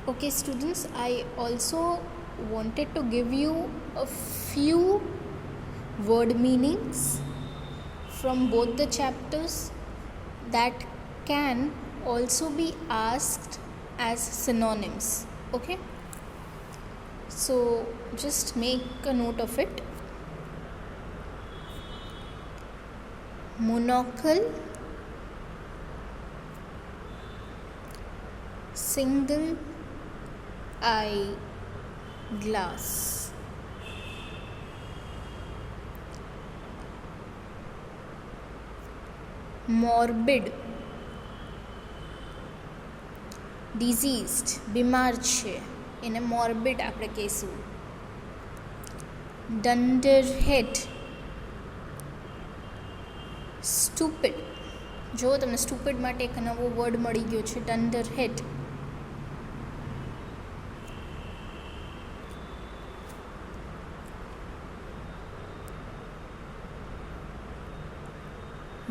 Okay, students, I also wanted to give you a few word meanings from both the chapters that can also be asked as synonyms. Okay, so just make a note of it. Monocle, single eye glass, morbid, ડિઝીઝડ, બીમાર છે એને મોર્બિડ આપણે કહીશું. ડન્ડરહેડ, stupid. જો તમને stupid માટે એક નવો વર્ડ મળી ગયો છે, ડન્ડરહેડ.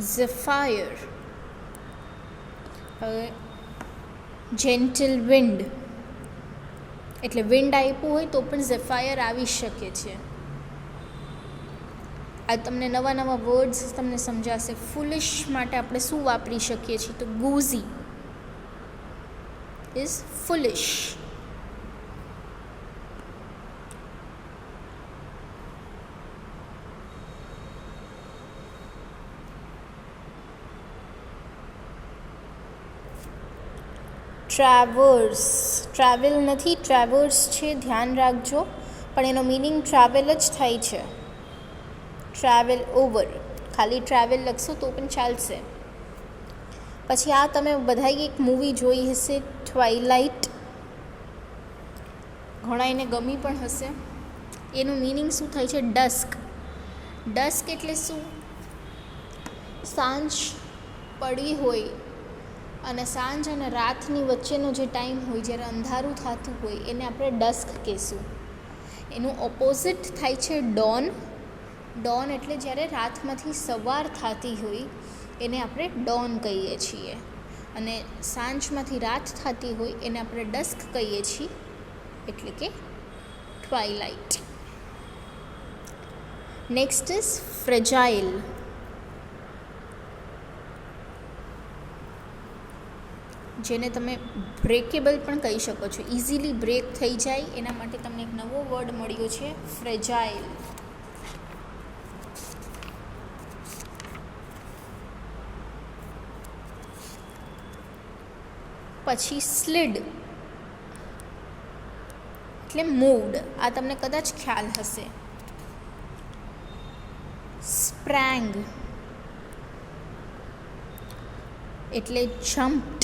ઝેફાયર, હવે જેન્ટલ વિન્ડ એટલે વિન્ડ આપ્યું હોય તો પણ ઝેફાયર આવી શકે છે. આ તમને નવા નવા વર્ડ્સ તમને સમજાશે. ફૂલિશ માટે આપણે શું વાપરી શકીએ છીએ તો ગૂઝી ઇઝ ફૂલિશ. ટ્રાવર્સ, ટ્રાવેલ નથી, ટ્રાવર્સ છે, ધ્યાન રાખજો. પણ એનો મિનિંગ ટ્રાવેલ જ થાય છે. ટ્રાવેલ ઓવર, ખાલી ટ્રાવેલ લખશો તો પણ ચાલશે. પછી આ તમે બધાએ એક મૂવી જોઈ હશે, ટ્વાઇલાઇટ. ઘણા એને ગમી પણ હશે. એનું મિનિંગ શું થાય છે? ડસ્ક. ડસ્ક એટલે શું? સાંજ પડી હોય અને સાંજ અને રાતની વચ્ચેનો જે ટાઈમ હોય, જ્યારે અંધારું થતું હોય, એને આપણે ડસ્ક કહીશું. એનું ઓપોઝિટ થાય છે ડોન. ડોન એટલે જ્યારે રાતમાંથી સવાર થતી હોય એને આપણે ડોન કહીએ છીએ, અને સાંજમાંથી રાત થતી હોય એને આપણે ડસ્ક કહીએ છીએ, એટલે કે ટ્વાઇલાઇટ. Next is fragile. જેને તમે બ્રેકેબલ પણ કહી શકો છો, ઇઝીલી બ્રેક થઈ જાય એના માટે તમને એક નવો વર્ડ મળ્યો છે, ફ્રેજાઇલ. પછી સ્લિડ એટલે મૂવ્ડ. આ તમને કદાચ ખ્યાલ હશે. સ્પ્રેંગ એટલે જમ્પ્ડ.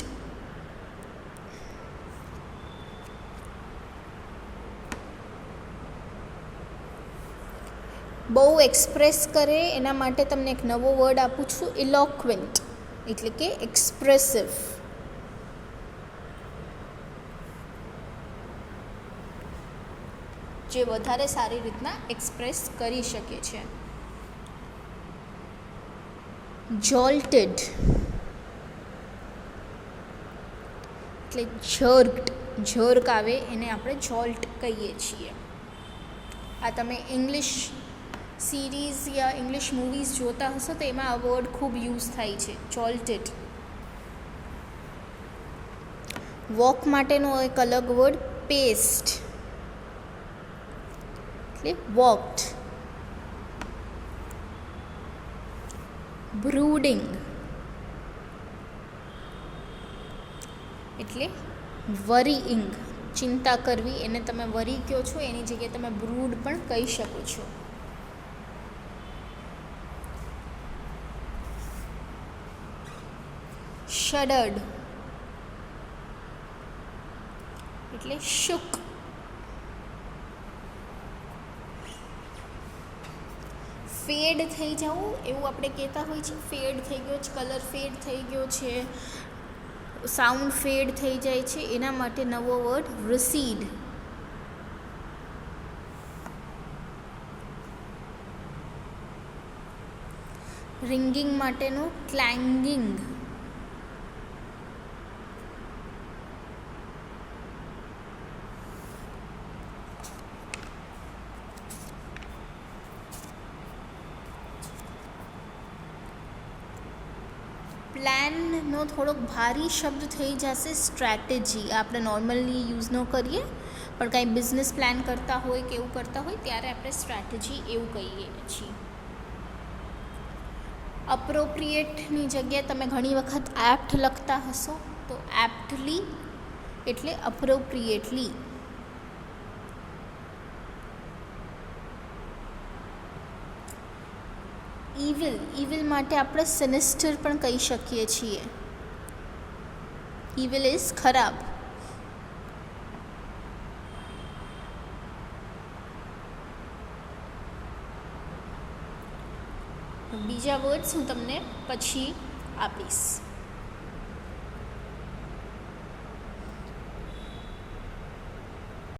બહુ એક્સપ્રેસ કરે એના માટે તમને એક નવો વર્ડ આપું છું, ઇલોક્વેન્ટ એટલે કે એક્સપ્રેસિવ. જે વધારે સારી રીતના એક્સપ્રેસ કરી શકે છે. જોલ્ટેડ એટલે જર્ક્ડ, જર્ક આવે એને આપણે જોલ્ટ કહીએ છીએ. આ તમે ઇંગ્લિશ સિરીઝ યા ઇંગ્લિશ મૂવીઝ જોતા હશો તો એમાં આ વર્ડ ખૂબ યુઝ થાય છે, જોલ્ટેડ. વોક માટેનો એક અલગ વર્ડ પેસ્ટ એટલે વોકડ. બ્રૂડિંગ એટલે વરીઇંગ, ચિંતા કરવી, એને તમે વરી કહો છો, એની જગ્યાએ તમે બ્રૂડ પણ કહી શકો છો. શડર્ડ એટલે શુક. ફેડ થઈ જવું એવું આપણે કહેતા હોય છે, ફેડ થઈ ગયો છે, કલર ફેડ થઈ ગયો છે, સાઉન્ડ ફેડ થઈ જાય છે, એના માટે નવો વર્ડ રિસીડ. રિંગિંગ માટેનું ક્લેંગિંગ. પ્લાનનો થોડોક ભારી શબ્દ થઈ જશે સ્ટ્રેટેજી. આપણે નોર્મલી યુઝ ન કરીએ, પણ કાંઈ બિઝનેસ પ્લાન કરતા હોય કે એવું કરતા હોય ત્યારે આપણે સ્ટ્રેટેજી એવું કહીએ છીએ. અપ્રોપ્રિએટની જગ્યાએ તમે ઘણી વખત એપ્ટ લખતા હશો, તો એપ્ટલી એટલે અપ્રોપ્રિએટલી. ઇવિલ માટે આપણે સિનિસ્ટર પણ કહી શકીએ છીએ. ઇવિલ ઇઝ ખરાબ. બીજા વર્ડ્સ હું તમને પછી આપીશ.